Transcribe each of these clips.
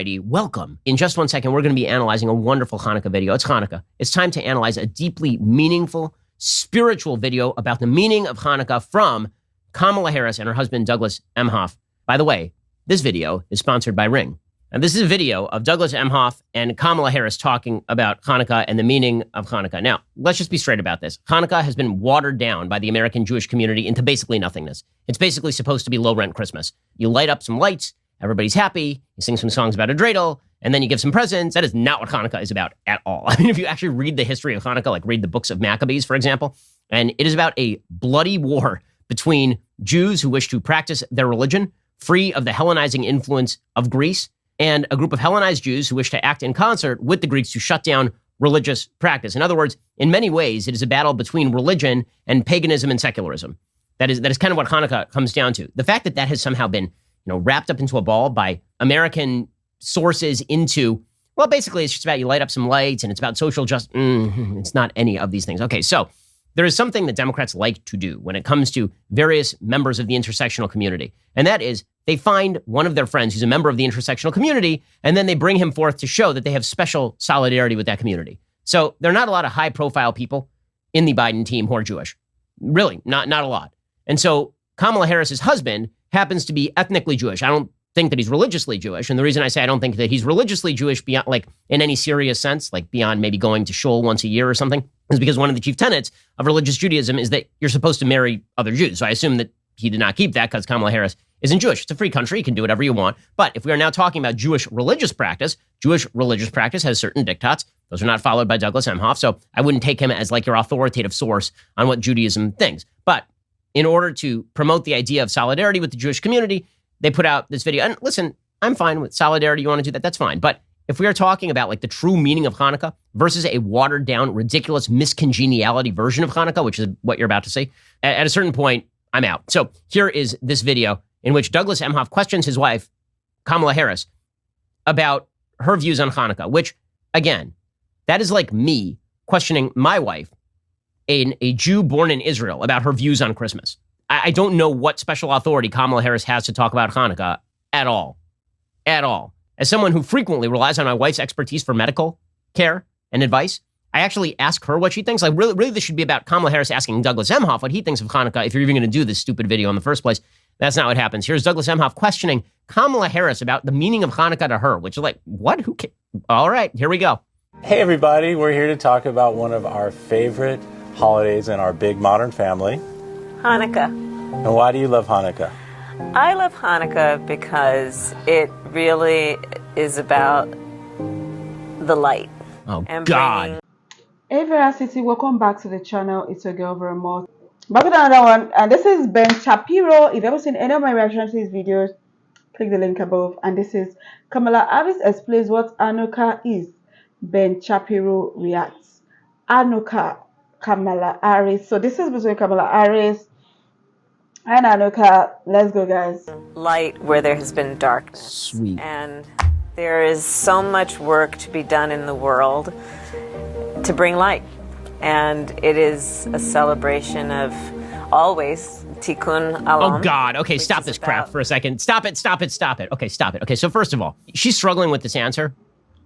Welcome. In just 1 second, we're going to be analyzing a wonderful Hanukkah video. It's Hanukkah. It's time to analyze a deeply meaningful, spiritual video about the meaning of Hanukkah from Kamala Harris and her husband, Douglas Emhoff. By the way, this video is sponsored by Ring. And this is a video of Douglas Emhoff and Kamala Harris talking about Hanukkah and the meaning of Hanukkah. Now, let's just be straight about this. Hanukkah has been watered down by the American Jewish community into basically nothingness. It's basically supposed to be low-rent Christmas. You light up some lights, everybody's happy, you sing some songs about a dreidel, and then you give some presents. That is not what Hanukkah is about at all. I mean, if you actually read the history of Hanukkah, like read the books of Maccabees, for example, and it is about a bloody war between Jews who wish to practice their religion, free of the Hellenizing influence of Greece, and a group of Hellenized Jews who wish to act in concert with the Greeks to shut down religious practice. In other words, in many ways, it is a battle between religion and paganism and secularism. That is kind of what Hanukkah comes down to. The fact that that has somehow been, wrapped up into a ball by American sources into, well, basically it's just about you light up some lights and it's about social justice. It's not any of these things. Okay, so there is something that Democrats like to do when it comes to various members of the intersectional community, and that is they find one of their friends who's a member of the intersectional community, and then they bring him forth to show that they have special solidarity with that community. So there are not a lot of high-profile people in the Biden team who are Jewish. Really, not a lot. And so Kamala Harris's husband happens to be ethnically Jewish. I don't think that he's religiously Jewish. And the reason I say I don't think that he's religiously Jewish beyond, like, in any serious sense, like beyond maybe going to shul once a year or something, is because one of the chief tenets of religious Judaism is that you're supposed to marry other Jews. So I assume that he did not keep that because Kamala Harris isn't Jewish. It's a free country. You can do whatever you want. But if we are now talking about Jewish religious practice has certain diktats. Those are not followed by Douglas Emhoff. So I wouldn't take him as like your authoritative source on what Judaism thinks. But in order to promote the idea of solidarity with the Jewish community, they put out this video. And listen, I'm fine with solidarity. You want to do that? That's fine. But if we are talking about like the true meaning of Hanukkah versus a watered down, ridiculous, miscongeniality version of Hanukkah, which is what you're about to see, at a certain point, I'm out. So here is this video in which Douglas Emhoff questions his wife, Kamala Harris, about her views on Hanukkah, which, again, that is like me questioning my wife, a Jew born in Israel, about her views on Christmas. I don't know what special authority Kamala Harris has to talk about Hanukkah at all. At all. As someone who frequently relies on my wife's expertise for medical care and advice, I actually ask her what she thinks. Like, really, this should be about Kamala Harris asking Douglas Emhoff what he thinks of Hanukkah if you're even going to do this stupid video in the first place. That's not what happens. Here's Douglas Emhoff questioning Kamala Harris about the meaning of Hanukkah to her, which is like, what? Who cares? All right, here we go. Hey, everybody. We're here to talk about one of our favorite holidays in our big modern family. Hanukkah. And why do you love Hanukkah? I love Hanukkah because it really is about the light. Oh, and God. Hey Veracity, welcome back to the channel. It's your girl VeraMoore. Back with another one, and this is Ben Shapiro. If you've ever seen any of my reactions to these videos, click the link above. And this is Kamala Harris explains what Hanukkah is. Ben Shapiro reacts. Hanukkah, Kamala Harris. So this is between Kamala Harris and Hanukkah. Let's go, guys. Light where there has been darkness. Sweet. And there is so much work to be done in the world to bring light. And it is a celebration of always Tikkun Olam. Oh, God. Okay, stop this crap for a second. Stop it. Okay, stop it. Okay, so first of all, she's struggling with this answer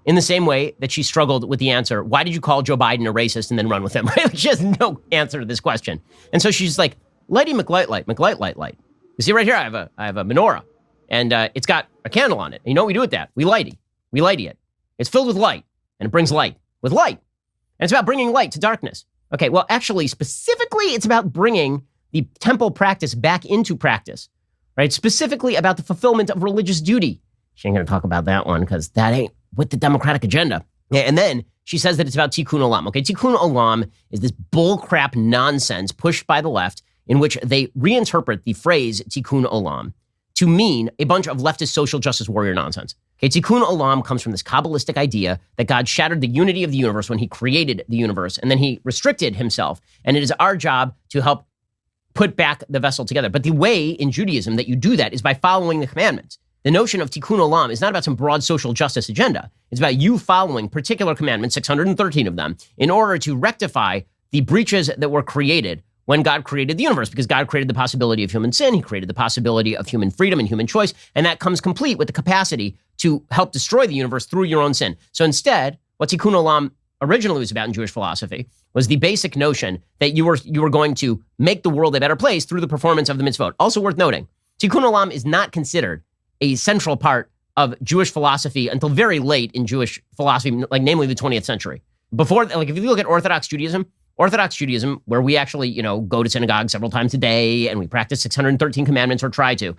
in the same way that she struggled with the answer, why did you call Joe Biden a racist and then run with him? She has no answer to this question. And so she's like, Lighty McLight. You see right here, I have a menorah, and it's got a candle on it. And you know what we do with that? We lighty it. It's filled with light, and it brings light with light. And it's about bringing light to darkness. Okay, well, actually, specifically, it's about bringing the temple practice back into practice, right? Specifically about the fulfillment of religious duty. She ain't going to talk about that one because that ain't with the Democratic agenda. Yeah, and then she says that it's about Tikkun Olam. Okay, Tikkun Olam is this bullcrap nonsense pushed by the left in which they reinterpret the phrase Tikkun Olam to mean a bunch of leftist social justice warrior nonsense. Okay, Tikkun Olam comes from this Kabbalistic idea that God shattered the unity of the universe when he created the universe, and then he restricted himself, and it is our job to help put back the vessel together. But the way in Judaism that you do that is by following the commandments. The notion of Tikkun Olam is not about some broad social justice agenda. It's about you following particular commandments, 613 of them, in order to rectify the breaches that were created when God created the universe, because God created the possibility of human sin. He created the possibility of human freedom and human choice. And that comes complete with the capacity to help destroy the universe through your own sin. So instead, what Tikkun Olam originally was about in Jewish philosophy was the basic notion that you were going to make the world a better place through the performance of the mitzvot. Also worth noting, Tikkun Olam is not considered a central part of Jewish philosophy until very late in Jewish philosophy, like namely the 20th century. Before, like if you look at Orthodox Judaism, where we actually, go to synagogue several times a day and we practice 613 commandments or try to,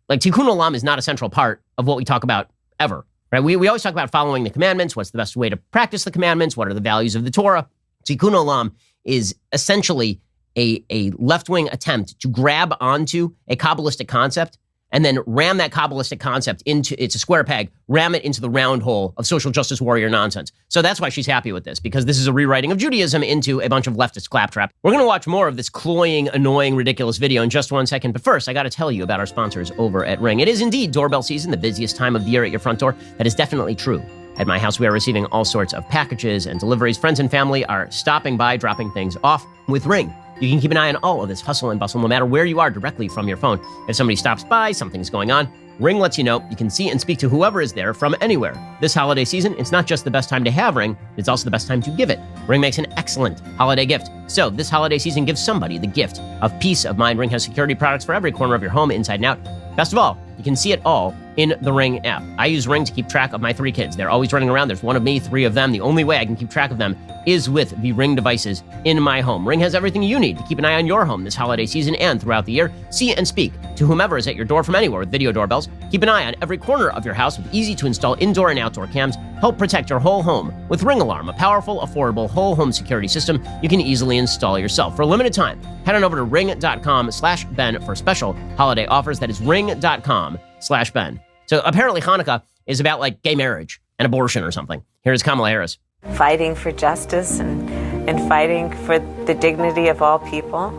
like Tikkun Olam is not a central part of what we talk about ever, right? We always talk about following the commandments. What's the best way to practice the commandments? What are the values of the Torah? Tikkun Olam is essentially a left-wing attempt to grab onto a Kabbalistic concept and then ram that Kabbalistic concept it's a square peg, ram it into the round hole of social justice warrior nonsense. So that's why she's happy with this, because this is a rewriting of Judaism into a bunch of leftist claptrap. We're going to watch more of this cloying, annoying, ridiculous video in just 1 second. But first, I got to tell you about our sponsors over at Ring. It is indeed doorbell season, the busiest time of the year at your front door. That is definitely true. At my house, we are receiving all sorts of packages and deliveries. Friends and family are stopping by, dropping things off with Ring. You can keep an eye on all of this hustle and bustle no matter where you are directly from your phone. If somebody stops by, something's going on, Ring lets you know. You can see and speak to whoever is there from anywhere. This holiday season, it's not just the best time to have Ring, it's also the best time to give it. Ring makes an excellent holiday gift. So this holiday season, give somebody the gift of peace of mind. Ring has security products for every corner of your home, inside and out. Best of all, you can see it all in the Ring app. I use Ring to keep track of my 3 kids. They're always running around. There's one of me, 3 of them. The only way I can keep track of them is with the Ring devices in my home. Ring has everything you need to keep an eye on your home this holiday season and throughout the year. See and speak to whomever is at your door from anywhere with video doorbells. Keep an eye on every corner of your house with easy-to-install indoor and outdoor cams. Help protect your whole home with Ring Alarm, a powerful, affordable, whole home security system you can easily install yourself. For a limited time, head on over to ring.com/Ben for special holiday offers. That is ring.com/Ben. So apparently Hanukkah is about like gay marriage and abortion or something. Here's Kamala Harris. Fighting for justice and fighting for the dignity of all people.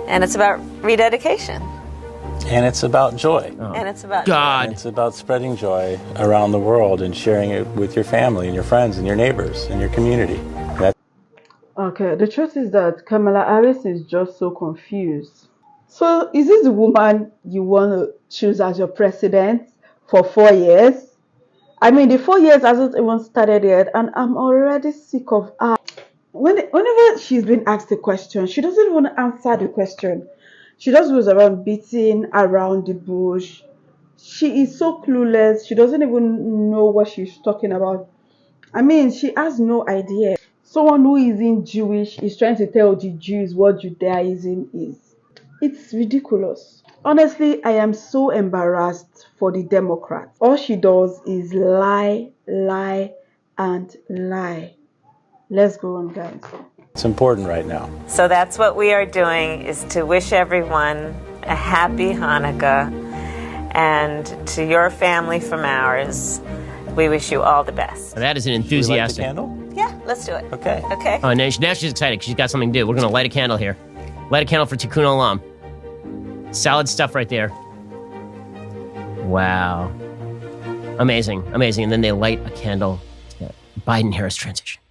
And it's about rededication. And it's about joy. And it's about God. And it's about spreading joy around the world and sharing it with your family and your friends and your neighbors and your community. Okay, the truth is that Kamala Harris is just so confused. So is this the woman you want to choose as your president for 4 years? I mean, the 4 years hasn't even started yet, and I'm already sick of her. Whenever she's been asked a question, she doesn't even answer the question. She just goes around beating around the bush. She is so clueless. She doesn't even know what she's talking about. I mean, she has no idea. Someone who isn't Jewish is trying to tell the Jews what Judaism is. It's ridiculous. Honestly, I am so embarrassed for the Democrats. All she does is lie, lie, and lie. Let's go on, guys. It's important right now. So that's what we are doing, is to wish everyone a happy Hanukkah. And to your family from ours, we wish you all the best. That is an Should we light the enthusiastic. candle? Yeah, let's do it. Okay. Okay. Oh, now she's excited because she's got something to do. We're going to light a candle here. Light a candle for Tikkun Olam. Solid stuff right there. Wow. Amazing. Amazing. And then they light a candle to the Biden-Harris transition.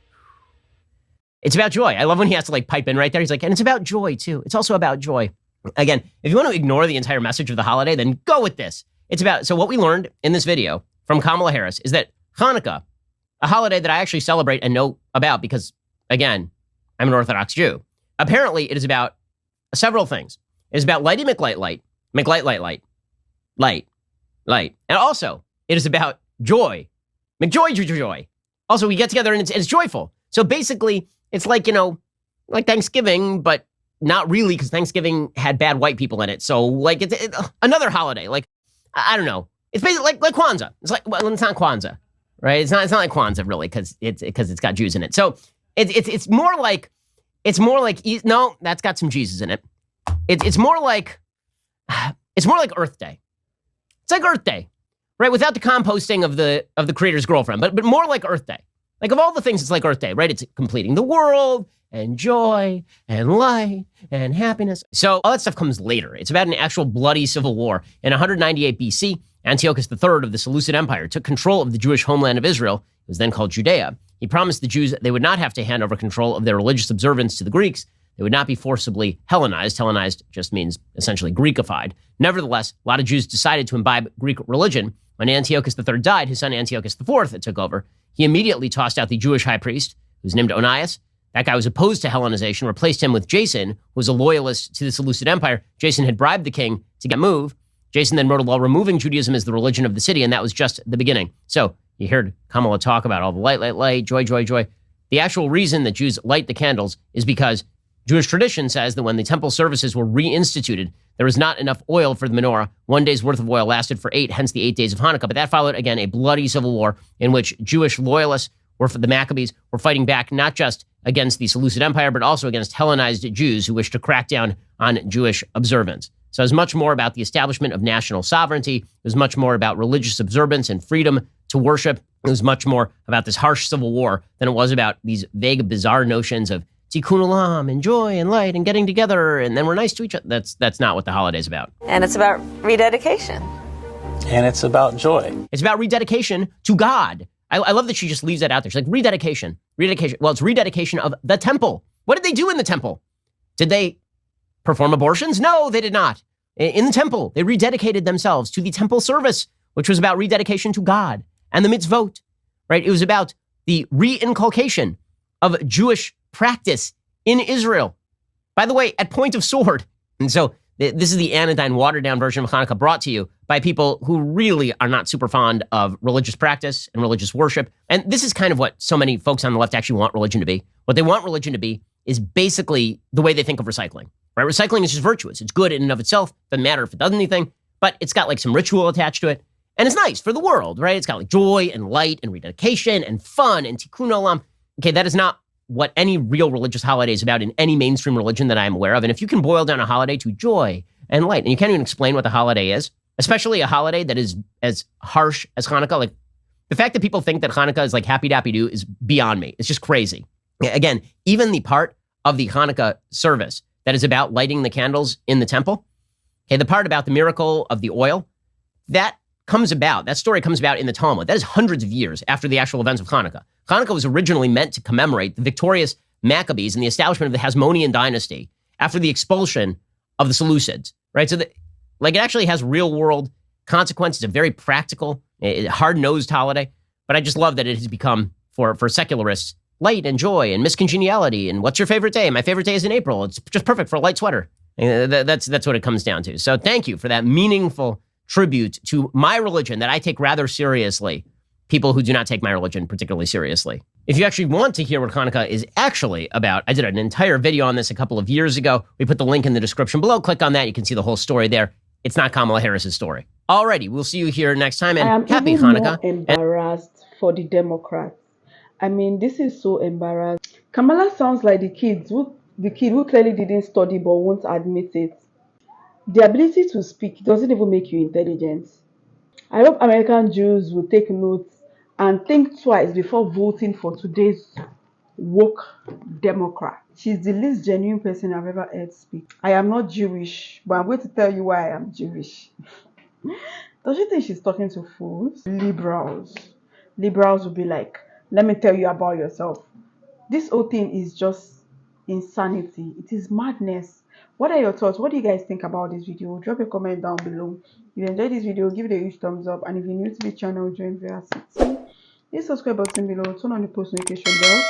It's about joy. I love when he has to like pipe in right there. He's like, and it's about joy too. It's also about joy. Again, if you want to ignore the entire message of the holiday, then go with this. It's about, so what we learned in this video from Kamala Harris is that Hanukkah, a holiday that I actually celebrate and know about because, again, I'm an Orthodox Jew. Apparently, it is about several things. It's about lighty McLight, light. And also, it is about joy. McJoy. Also, we get together and it's joyful. So basically, it's like, like Thanksgiving, but not really, because Thanksgiving had bad white people in it. So like it's another holiday. Like, I don't know. It's basically like Kwanzaa. It's like, well, it's not Kwanzaa, right? It's not like Kwanzaa really, because it's got Jews in it. So it's more like no, that's got some Jesus in it. It's more like Earth Day. It's like Earth Day, right? Without the composting of the creator's girlfriend, but more like Earth Day. Like of all the things, it's like Earth Day, right? It's completing the world and joy and light and happiness. So all that stuff comes later. It's about an actual bloody civil war. In 198 BC, Antiochus III of the Seleucid Empire took control of the Jewish homeland of Israel. It was then called Judea. He promised the Jews that they would not have to hand over control of their religious observance to the Greeks. They would not be forcibly Hellenized. Hellenized just means essentially Greekified. Nevertheless, a lot of Jews decided to imbibe Greek religion. When Antiochus III died, his son Antiochus IV took over. He immediately tossed out the Jewish high priest, who's named Onias. That guy was opposed to Hellenization, replaced him with Jason, who was a loyalist to the Seleucid Empire. Jason had bribed the king to get moved. Jason then wrote a law removing Judaism as the religion of the city, and that was just the beginning. So you heard Kamala talk about all the light, light, light, joy, joy, joy. The actual reason that Jews light the candles is because Jewish tradition says that when the temple services were reinstituted, there was not enough oil for the menorah. 1 day's worth of oil lasted for 8, hence the 8 days of Hanukkah. But that followed, again, a bloody civil war in which Jewish loyalists the Maccabees were fighting back not just against the Seleucid Empire, but also against Hellenized Jews who wished to crack down on Jewish observance. So it was much more about the establishment of national sovereignty. It was much more about religious observance and freedom to worship. It was much more about this harsh civil war than it was about these vague, bizarre notions of tikkun olam and joy and light and getting together and then we're nice to each other. That's not what the holiday's about. And it's about rededication. And it's about joy. It's about rededication to God. I love that she just leaves that out there. She's like, rededication. Well, it's rededication of the temple. What did they do in the temple? Did they perform abortions? No, they did not. In the temple, they rededicated themselves to the temple service, which was about rededication to God and the mitzvot, right? It was about the reinculcation of Jewish practice in Israel. By the way, at point of sword. And so this is the anodyne, watered-down version of Hanukkah brought to you by people who really are not super fond of religious practice and religious worship. And this is kind of what so many folks on the left actually want religion to be. What they want religion to be is basically the way they think of recycling, right? Recycling is just virtuous. It's good in and of itself. Doesn't matter if it does anything, but it's got like some ritual attached to it. And it's nice for the world, right? It's got like joy and light and rededication and fun and tikkun olam. Okay, that is not what any real religious holiday is about in any mainstream religion that I am aware of. And if you can boil down a holiday to joy and light, and you can't even explain what the holiday is, especially a holiday that is as harsh as Hanukkah, like the fact that people think that Hanukkah is like happy dappy do is beyond me. It's just crazy. Again, even the part of the Hanukkah service that is about lighting the candles in the temple, okay, the part about the miracle of the oil, that story comes about in the Talmud. That is hundreds of years after the actual events of Hanukkah. Hanukkah was originally meant to commemorate the victorious Maccabees and the establishment of the Hasmonean dynasty after the expulsion of the Seleucids, right? So it actually has real world consequences. It's a very practical, hard-nosed holiday. But I just love that it has become, for secularists, light and joy and miscongeniality. And what's your favorite day? My favorite day is in April. It's just perfect for a light sweater. And that's what it comes down to. So thank you for that meaningful tribute to my religion that I take rather seriously. People who do not take my religion particularly seriously. If you actually want to hear what Hanukkah is actually about, I did an entire video on this a couple of years ago. We put the link in the description below. Click on that. You can see the whole story there. It's not Kamala Harris's story. Alrighty, we'll see you here next time, and happy Hanukkah. I'm embarrassed for the Democrats. I mean, this is so embarrassing. Kamala sounds like the kid who clearly didn't study but won't admit it. The ability to speak doesn't even make you intelligent. I hope American Jews will take notes and think twice before voting for today's woke Democrat. She's the least genuine person I've ever heard speak. I am not Jewish, but I'm going to tell you why I am Jewish. Don't you think she's talking to fools? Liberals will be like, let me tell you about yourself. This whole thing is just insanity. It is madness. What are your thoughts? What do you guys think about this video? Drop a comment down below. If you enjoyed this video, give it a huge thumbs up. And if you're new to the channel, join VeraCity. Hit the subscribe button below, turn on the post notification bell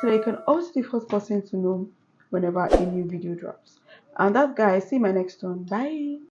so that you can also be the first person to know whenever a new video drops. And that, guys, see you in my next one. Bye.